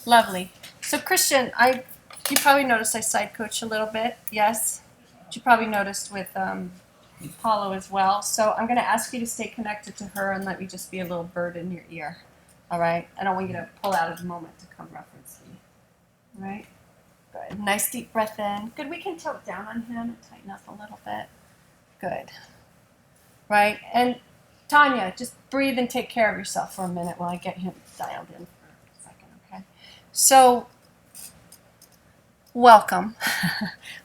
Lovely. So Christian, you probably noticed I side coach a little bit. Yes. You probably noticed with Paulo as well. So I'm going to ask you to stay connected to her and let me just be a little bird in your ear. All right. I don't want you to pull out of the moment to come reference me. All right. Good. Nice deep breath in. Good. We can tilt down on him and tighten up a little bit. Good. Right. And Tanya, just breathe and take care of yourself for a minute while I get him dialed in for a second. Okay. So welcome.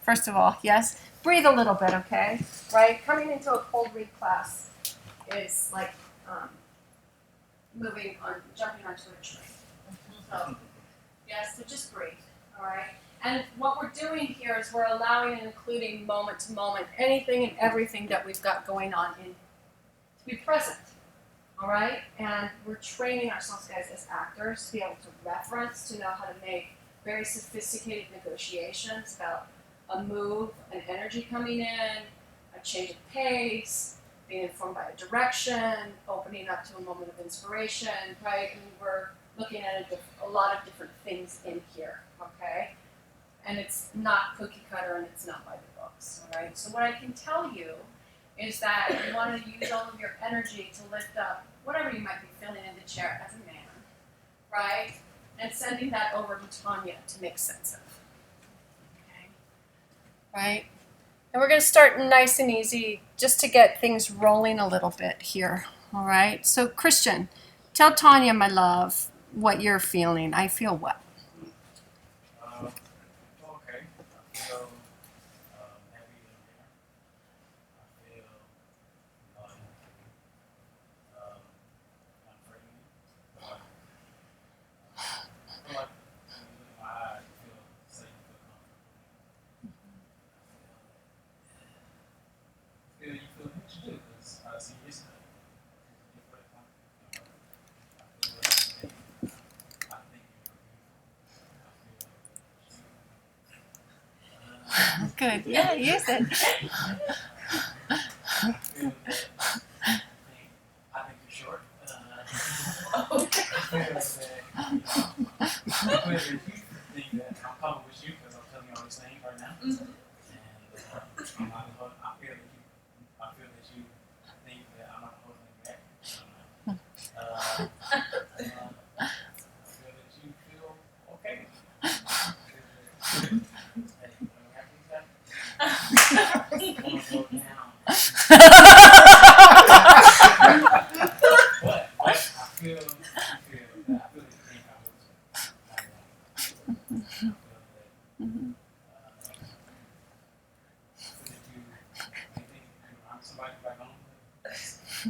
First of all, yes. Breathe a little bit, okay? Right? Coming into a cold read class is like jumping onto a train. So, yes, so just breathe, all right? And what we're doing here is we're allowing and including moment to moment anything and everything that we've got going on to be present, all right? And we're training ourselves, guys, as actors to be able to reference, to know how to make very sophisticated negotiations about a move, an energy coming in, a change of pace, being informed by a direction, opening up to a moment of inspiration, right? I mean, we're looking at a lot of different things in here, okay? And it's not cookie cutter and it's not by the books, all right? So what I can tell you is that you want to use all of your energy to lift up whatever you might be feeling in the chair as a man, right? And sending that over to Tanya to make sense of. Okay? Right? And we're going to start nice and easy just to get things rolling a little bit here. All right? So, Christian, tell Tanya, my love, what you're feeling. I feel what? Okay. I feel heavy in there. I feel light. Not afraid. But I feel like when you look in my eyes, you feel safe, you feel comfortable. You feel what you do because I see yesterday. Good. Yeah, use it. I think you're short. I feel that you think that I'm coming with you because I'm telling you all these things right now. And I feel that you think that I'm not holding it back. I feel that you feel okay. But I feel that you think I was.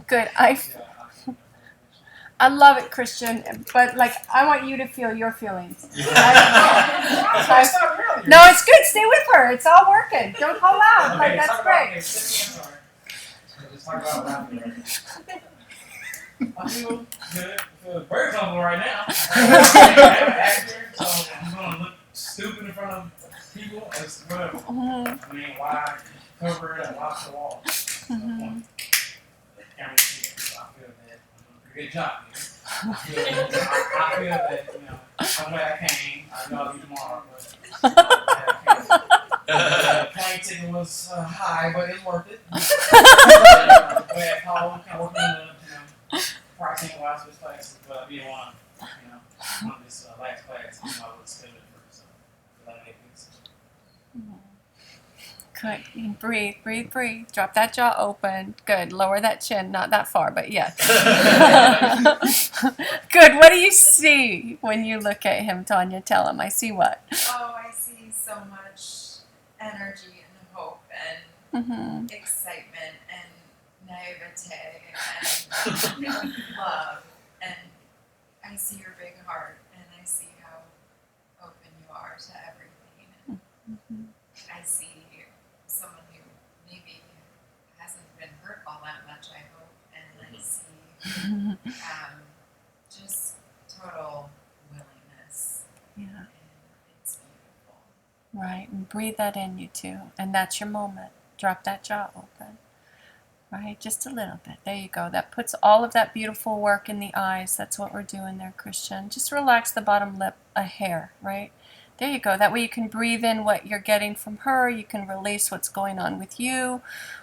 Good. I love it, Christian, but like I want you to feel your feelings. Right? No, it's good. Stay with her. It's all working. Don't call out. Like that's great. Let's talk about laughing. I feel good. I feel very comfortable right now. I'm an actor, so I'm gonna look stupid in front of people. It's whatever. I mean, why cover it and watch the wall? The camera see it. So I feel that I'm doing a pretty good job here. I feel that, I'm glad I came. I know I'll be tomorrow, but I'm glad I came. The plane ticket was high, but it's worth it. Glad Paul kind of working in the, pricing wise for this class, but I didn't want to, on this last class, I would schedule it first. So I feel like I made Good. Breathe, breathe, breathe. Drop that jaw open. Good. Lower that chin. Not that far, but yes. Good. What do you see when you look at him, Tanya? Tell him. I see what? Oh, I see so much energy and hope and excitement and naivete and love. And I see your big heart and I see how open you are to everything. And I see someone who maybe hasn't been hurt all that much, I hope. And I see just total willingness. Yeah. And it's beautiful. Right. And breathe that in, you too. And that's your moment. Drop that jaw open. Right, just a little bit. There you go. That puts all of that beautiful work in the eyes. That's what we're doing there, Christian. Just relax the bottom lip a hair, right? There you go. That way you can breathe in what you're getting from her. You can release what's going on with you.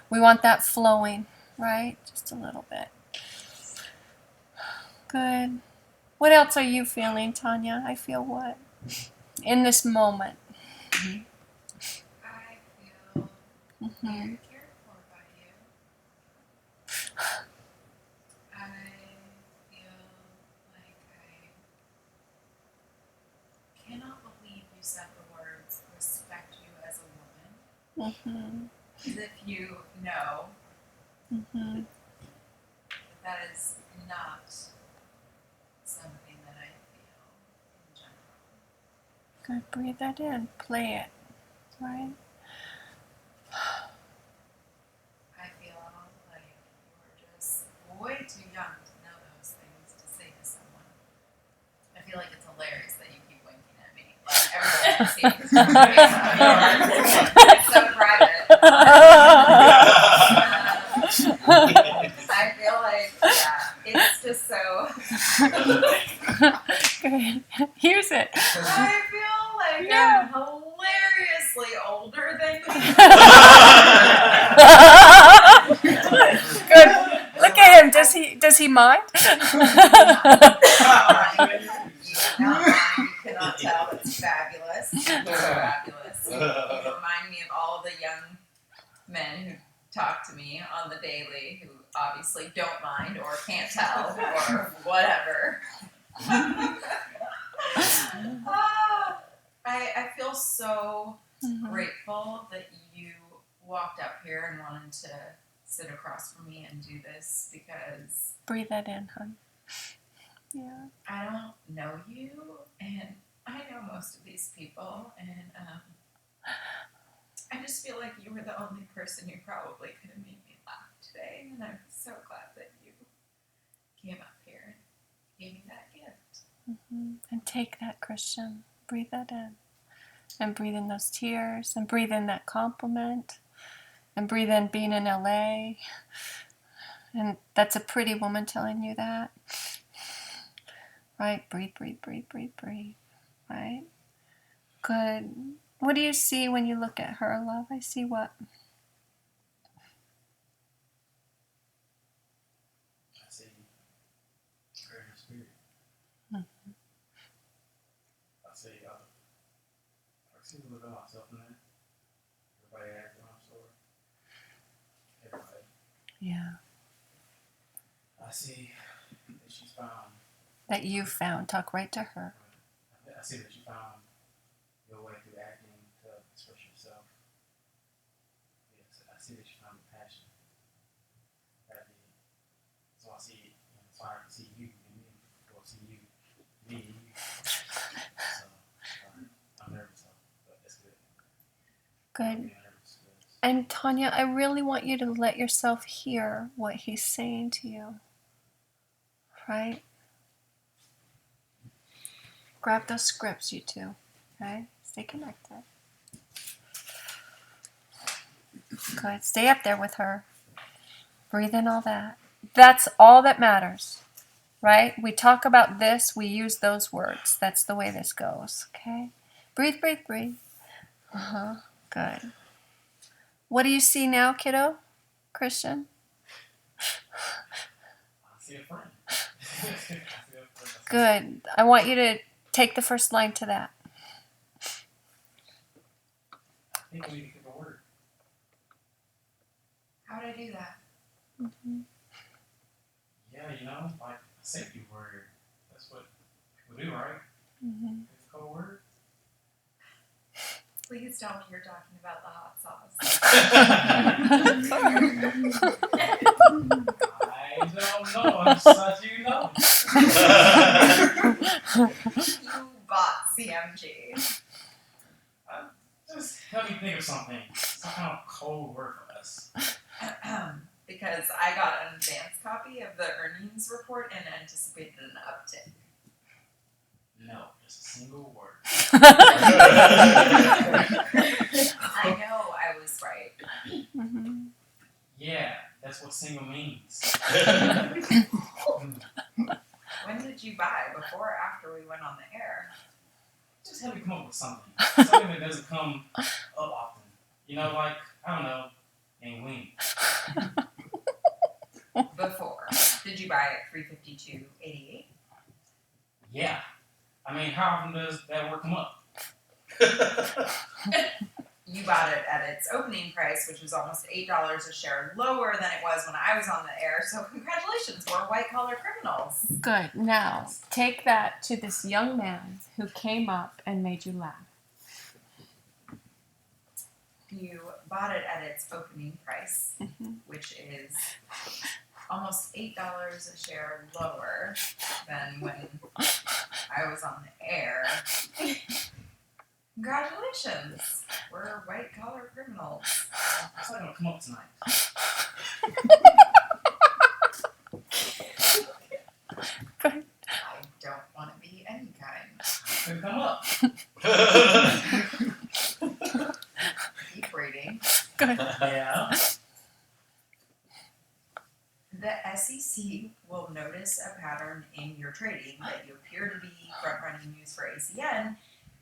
We want that flowing, right? Just a little bit. Good. What else are you feeling, Tanya? I feel what? In this moment. I feel very cared for by you. I feel like I cannot believe you said the words respect you as a woman. As if you know that is not something that I feel in general. Good. Breathe that in. Play it. Right? I feel like you're just way too young to know those things to say to someone. I feel like it's hilarious that you keep winking at me. Like everybody can see it. It's so private. I feel like, it's just so. Good. Use it. I feel like Yeah. I'm hilariously older than you. Good. Look at him. Does he mind? You cannot tell. It's fabulous. It's fabulous. You remind me of all the young men who talk to me on the daily who obviously don't mind or can't tell or whatever. I feel so grateful that you walked up here and wanted to sit across from me and do this because Breathe that in, hon. Yeah. I don't know you and I know most of these people and I just feel like you were the only person who probably could have made me laugh today and I'm so glad that you came up here and gave me that gift. And take that, Christian. Breathe that in. And breathe in those tears. And breathe in that compliment. And breathe in being in LA. And that's a pretty woman telling you that. Right? Breathe, breathe, breathe, breathe, breathe. Right? Good. What do you see when you look at her, love? I see what? I see prayer and spirit. I see a little bit of myself in that. Everybody acting on story. Everybody. Yeah. I see that she's found. That you found. Talk right to her. I see that you found your way through acting to express yourself. Yes, I see that you found the passion. So I see, so I can see you and me. Or see you, me and you. So I'm nervous, but that's good. Good. And Tanya, I really want you to let yourself hear what he's saying to you. Right? Grab those scripts, you two. Okay? Stay connected. Good. Stay up there with her. Breathe in all that. That's all that matters. Right? We talk about this, we use those words. That's the way this goes. Okay? Breathe, breathe, breathe. Good. What do you see now, kiddo? Christian? I see a friend. Good. I want you to take the first line to that. I think we need to pick a word. How would I do that? Yeah, like a safety word. That's what people do, right? It's a cold word. Please tell me you're talking about the hot sauce. I don't know. I'm such you know. You bought CMG. Just help me think of something. Some kind of cold word for us. Because I got an advance copy of the earnings report and anticipated an uptick. No, just a single word. I know I was right. Yeah, that's what single means. When did you buy? Before or after we went on the air? Just have me come up with something. Something that doesn't come up often. You know, like, I don't know, and wings. Before. Did you buy it $352.88? Yeah. I mean, how often does that word come up? You bought it at its opening price, which was almost $8 a share lower than it was when I was on the air. So congratulations, we're white-collar criminals. Good. Now, take that to this young man who came up and made you laugh. You bought it at its opening price, which is almost $8 a share lower than when I was on the air. Congratulations, we're white-collar criminals. It's not gonna come up tonight. I don't want to be any kind. It's gonna come up. Keep reading. Good. Yeah. The SEC will notice a pattern in your trading that you appear to be front-running news for ACN,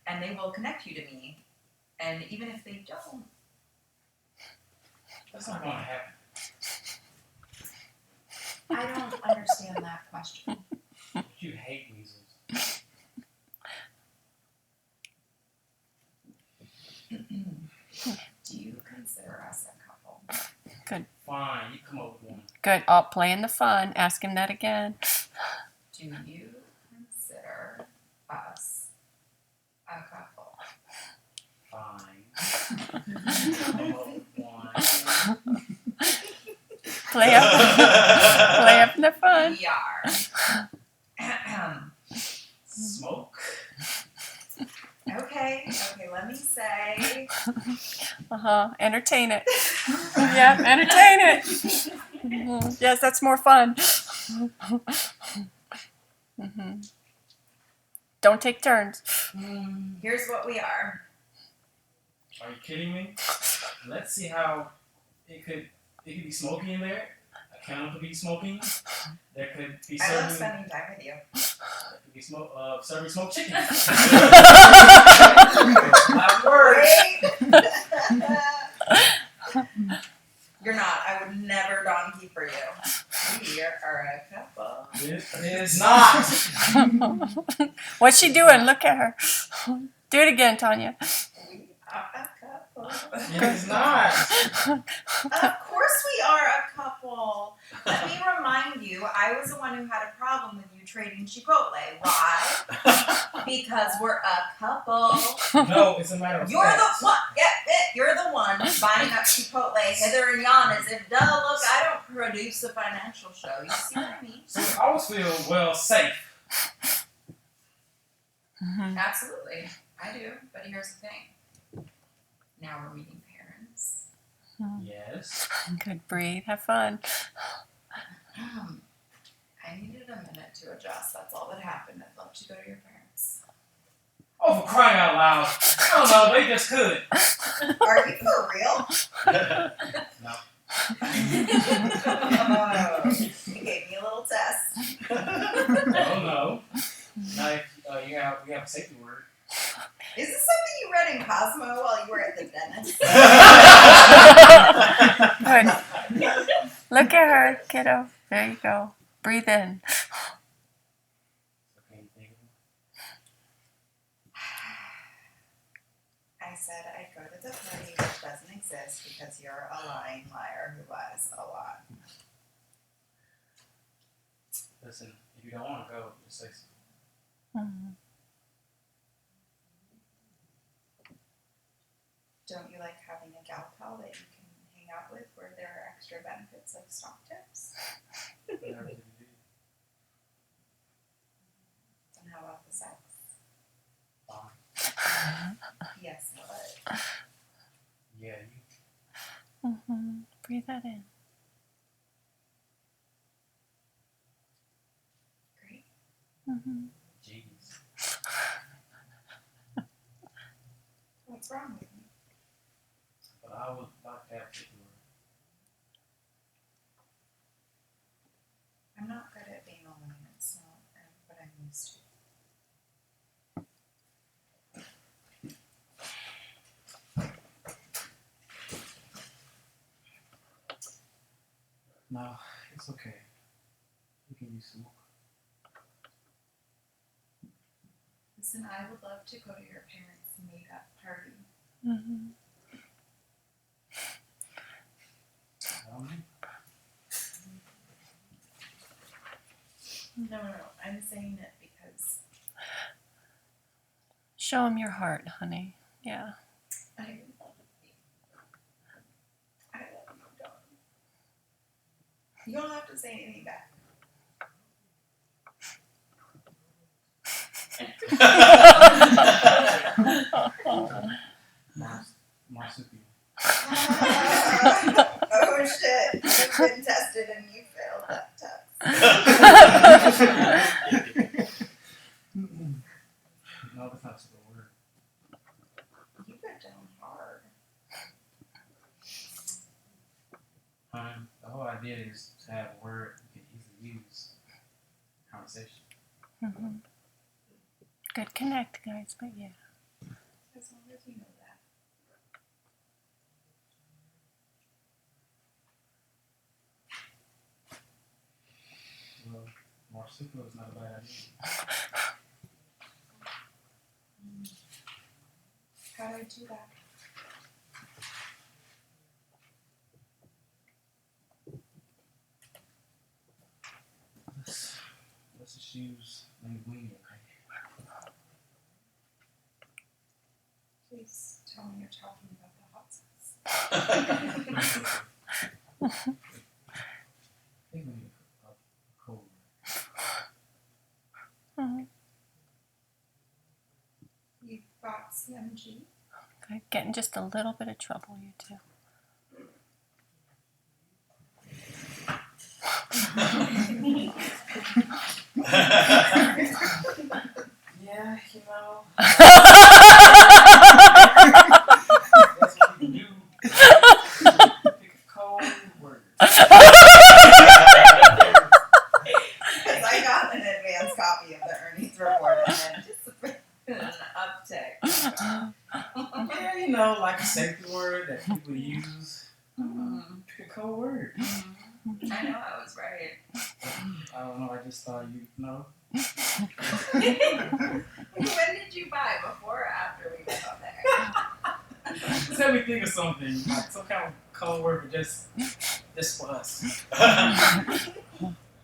and they will connect you to me. And even if they don't, That's not gonna happen. I don't understand that question. You hate measles. Do you consider us a couple? Good. Fine, you come up with one. Good. All playing the fun. Ask him that again. Do you consider us a couple? Fine. Come up with one. Play up. Play up the fun. We are. Smoke. Okay, let me say. Entertain it. Yeah, entertain it. Yes, that's more fun. Don't take turns. Here's what we are. Are you kidding me? Let's see how it could be smoky in there. A candle could be smoking. There could be I love serving. spending time with you. There could be serving smoked chicken. Loud words. You're not. I would never donkey for you. We are a couple. It is not. What's she doing? Look at her. Do it again, Tanya. We are a couple. It is not. Of course we are a couple. Let me remind you, I was the one who had a problem with you trading Chipotle. Why? Because we're a couple. No, it's a matter of You're the fact. one. You're the one buying up Chipotle hither and yon as if, duh, look, I don't produce a financial show. You see what I mean? So I always feel, well, safe. Absolutely. I do. But here's the thing. Now we're meeting parents. Yes. Good. Breathe. Have fun. I needed a minute to adjust. That's all that happened. I'd love to go to your parents. Oh, for crying out loud. I don't know, they just could. Are you for real? No. You gave me a little test. Oh, no. Now, we have a safety word. Is this something you read in Cosmo while you were at the dentist? Good. Look at her, kiddo. There you go. Breathe in. Okay, think of it. I said I'd go to the party which doesn't exist because you're a lying liar who lies a lot. Listen, if you don't want to go, just say so. Don't you like having a gal pal that you can hang out with where there are extra benefits like stock tips? Whatever you do. And how about the sex? Fine. Yes, but Yeah, you. Breathe that in. great. Jeez. What's wrong with me? But I would like to have a safety word. No, it's okay. We can use some more. Listen, I would love to go to your parents' made-up party. Mm-hmm. No, I'm saying it because Show him your heart, honey. Yeah. I love you. I love you, dog. You don't have to say anything back. Marsupial. Oh shit, you've been tested and you failed that test. No, that's not the word. You got down hard. The whole idea is to have a word you can easily use in conversation. Mm-hmm. Good connect, guys, but yeah. As long as you know that. Well, marsupial is not a bad idea. How do I do that? Let's just use linguini, okay? Please tell me you're talking about the hot sauce. I think we need a cold word. Mm-hmm. You've got CMG. Okay. Getting just a little bit of trouble, you two. Yeah, you know. That's what we do. Pick a cold word. Because I got an advance copy of the earnings report and anticipated an uptick. Yeah, you know, like a safety word that people use. Pick a cold word. I know I was right. I don't know, I just thought you know. When did you buy? Before or after we got on there? Just let me think of something, like some kind of code word for just for us.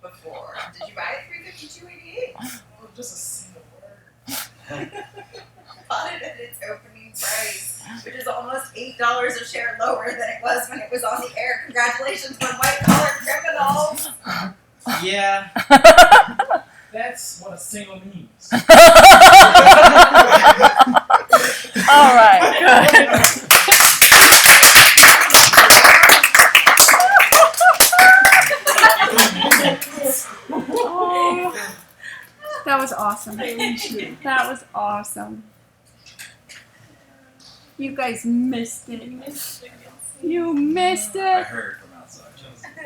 Before. Did you buy it $352.88? Oh, just a single word. Bought it at its opening price, which is almost $8 a share lower than it was when it was on the air. Congratulations on white collar criminals. Yeah. That's what a single means. All right, good. Oh, that was awesome. That was awesome. You guys missed it. You missed I it. heard from outside.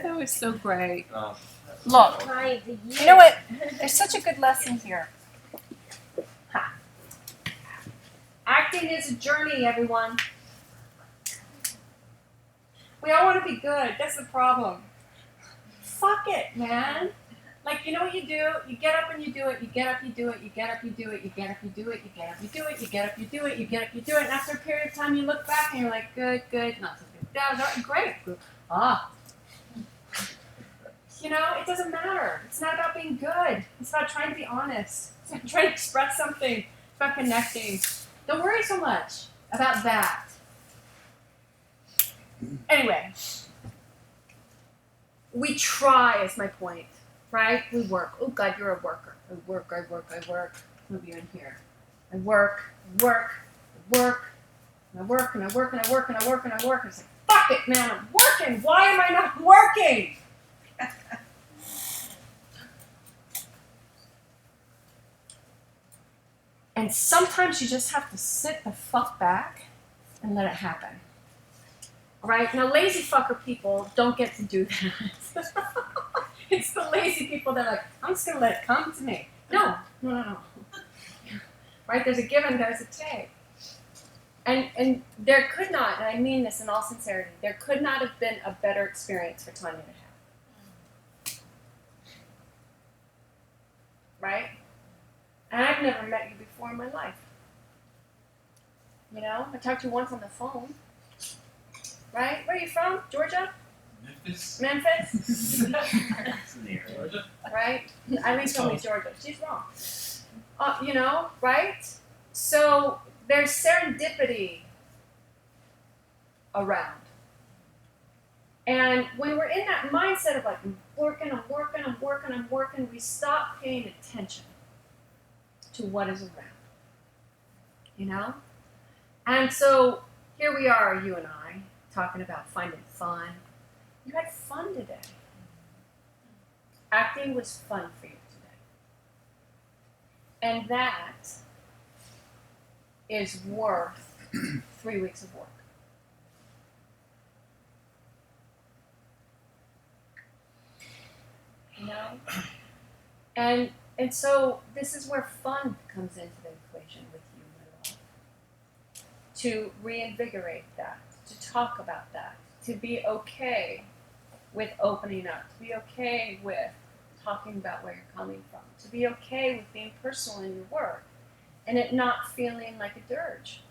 That was so great. Oh. Look, you know what? There's such a good lesson here. Ha. Acting is a journey, everyone. We all want to be good. That's the problem. Fuck it, man. Like, you know what you do? You get up and you do it. You get up, you do it. You get up, you do it. You get up, you do it. You get up, you do it. You get up, you do it. You get up, you do it. And after a period of time, you look back and you're like, good, not so good. That was great. Ah. You know, it doesn't matter. It's not about being good. It's about trying to be honest. It's about trying to express something. It's about connecting. Don't worry so much about that. Anyway, we try is my point, right? We work. Oh God, you're a worker. I work. Move you in here. I work. And I work. And I work. It's like, fuck it, man. I'm working. Why am I not working? And sometimes you just have to sit the fuck back and let it happen. Right? Now, lazy fucker people don't get to do that. It's the lazy people that are like, I'm just going to let it come to me. No. Right? There's a give and there's a take. And there could not, and I mean this in all sincerity, there could not have been a better experience for Tanya to have. right? And I've never met you before in my life. You know, I talked to you once on the phone, right? Where are you from? Georgia? Memphis. Memphis? Georgia. Right? Eileen told me Georgia. She's wrong. You know, right? So there's serendipity around. And when we're in that mindset of like, I'm working, we stop paying attention to what is around. You know? And so here we are, you and I, talking about finding fun. You had fun today. Acting was fun for you today. And that is worth 3 weeks of work. You know? And so this is where fun comes into the equation with you and all. To reinvigorate that, to talk about that, to be okay with opening up, to be okay with talking about where you're coming from, to be okay with being personal in your work, and it not feeling like a dirge.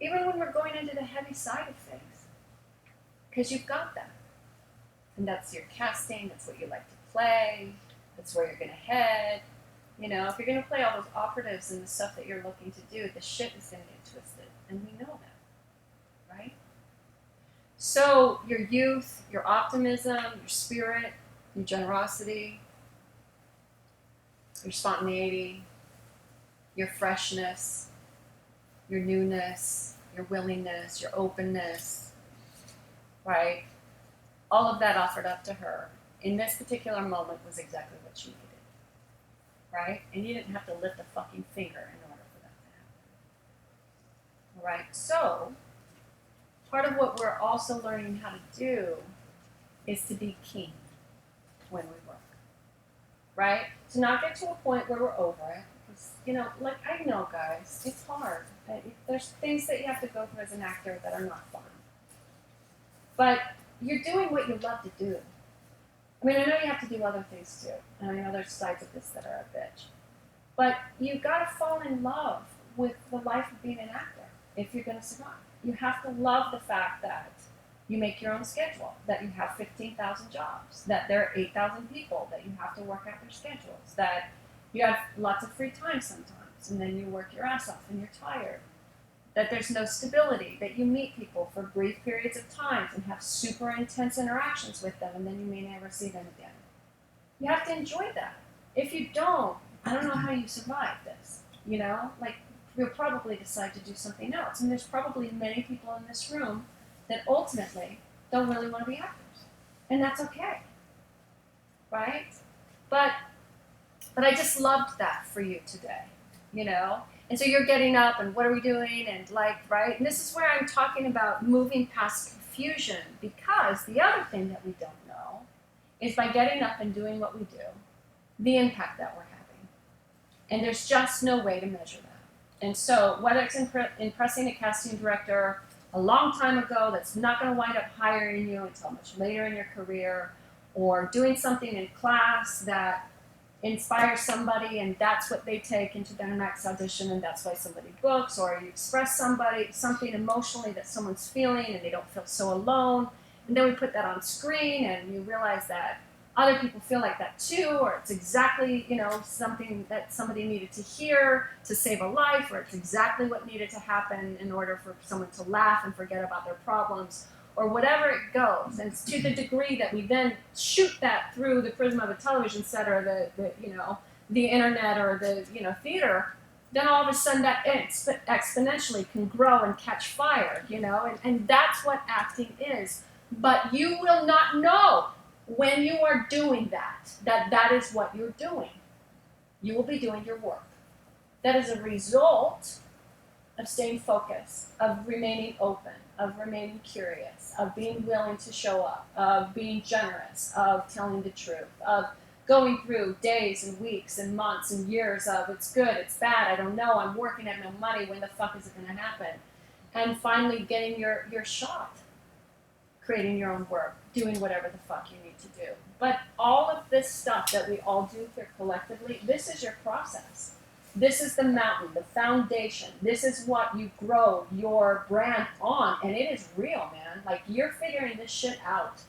Even when we're going into the heavy side of things, because you've got that. And that's your casting, that's what you like to play, that's where you're going to head. You know, if you're going to play all those operatives and the stuff that you're looking to do, the shit is going to get twisted. And we know that, right? So your youth, your optimism, your spirit, your generosity, your spontaneity, your freshness, your newness, your willingness, your openness, right? All of that offered up to her in this particular moment was exactly what she needed, right? And you didn't have to lift a fucking finger in order for that to happen. All right? So, part of what we're also learning how to do is to be king when we work, right? To not get to a point where we're over it. Because, you know, like I know, guys, it's hard. There's things that you have to go through as an actor that are not fun. But you're doing what you love to do. I mean, I know you have to do other things too. And I know there's sides of this that are a bitch. But you gotta fall in love with the life of being an actor if you're gonna survive. You have to love the fact that you make your own schedule, that you have 15,000 jobs, that there are 8,000 people, that you have to work out their schedules, that you have lots of free time sometimes, and then you work your ass off and you're tired. That there's no stability, that you meet people for brief periods of time and have super intense interactions with them, and then you may never see them again. You have to enjoy that. If you don't, I don't know how you survive this, you know? Like, you'll probably decide to do something else. And there's probably many people in this room that ultimately don't really want to be actors. And that's okay, right? But I just loved that for you today, you know? And so you're getting up and what are we doing and like, right? And this is where I'm talking about moving past confusion, because the other thing that we don't know is by getting up and doing what we do, the impact that we're having. And there's just no way to measure that. And so whether it's impressing a casting director a long time ago that's not going to wind up hiring you until much later in your career, or doing something in class that inspire somebody and that's what they take into their next audition and that's why somebody books, or you express something emotionally that someone's feeling and they don't feel so alone, and then we put that on screen and you realize that other people feel like that too, or it's exactly, you know, something that somebody needed to hear to save a life, or it's exactly what needed to happen in order for someone to laugh and forget about their problems, or whatever it goes. And it's to the degree that we then shoot that through the prism of a television set or the internet or the theater, then all of a sudden that exponentially can grow and catch fire, and that's what acting is. But you will not know when you are doing that is what you're doing. You will be doing your work. That is a result of staying focused, of remaining open, of remaining curious, of being willing to show up, of being generous, of telling the truth, of going through days and weeks and months and years of it's good, it's bad, I don't know, I'm working, I have no money, when the fuck is it going to happen? And finally getting your shot. creating your own work, doing whatever the fuck you need to do. But all of this stuff that we all do here collectively, this is your process. This is the mountain, the foundation. This is what you grow your brand on, and it is real, man. Like, you're figuring this shit out.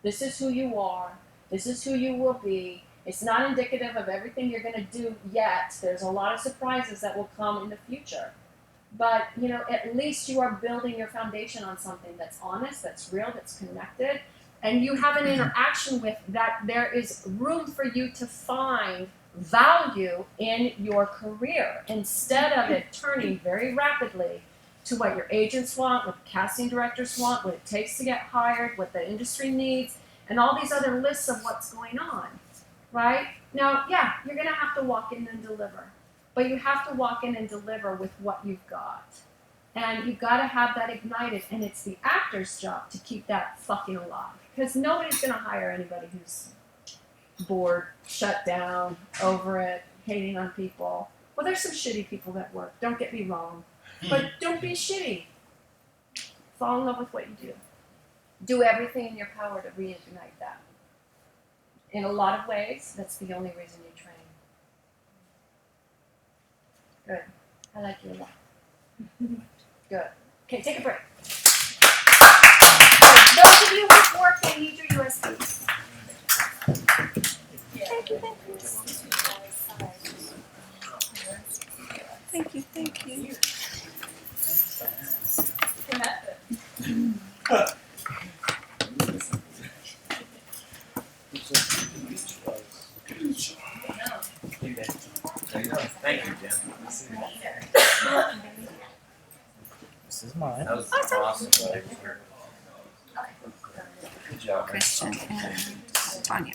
This is who you are. This is who you will be. It's not indicative of everything you're going to do yet. There's a lot of surprises that will come in the future. But, you know, at least you are building your foundation on something that's honest, that's real, that's connected, and you have an interaction with that. There is room for you to find value in your career instead of it turning very rapidly to what your agents want, what the casting directors want, what it takes to get hired, what the industry needs, and all these other lists of what's going on, right? Now, yeah, you're going to have to walk in and deliver, but you have to walk in and deliver with what you've got. And you've got to have that ignited, and it's the actor's job to keep that fucking alive, because nobody's going to hire anybody who's bored, shut down, over it, hating on people. Well, there's some shitty people that work, don't get me wrong, but don't be shitty. Fall in love with what you do. Do everything in your power to reignite that. In a lot of ways, that's the only reason you train. Good. I like you a lot. Good. Okay, take a break. Good. Those of you who've worked, they need your USBs. Thank you, thank you. Thank you, thank you. Thank you, Jim. This is mine. That was awesome. Good job. Christian and Tanya.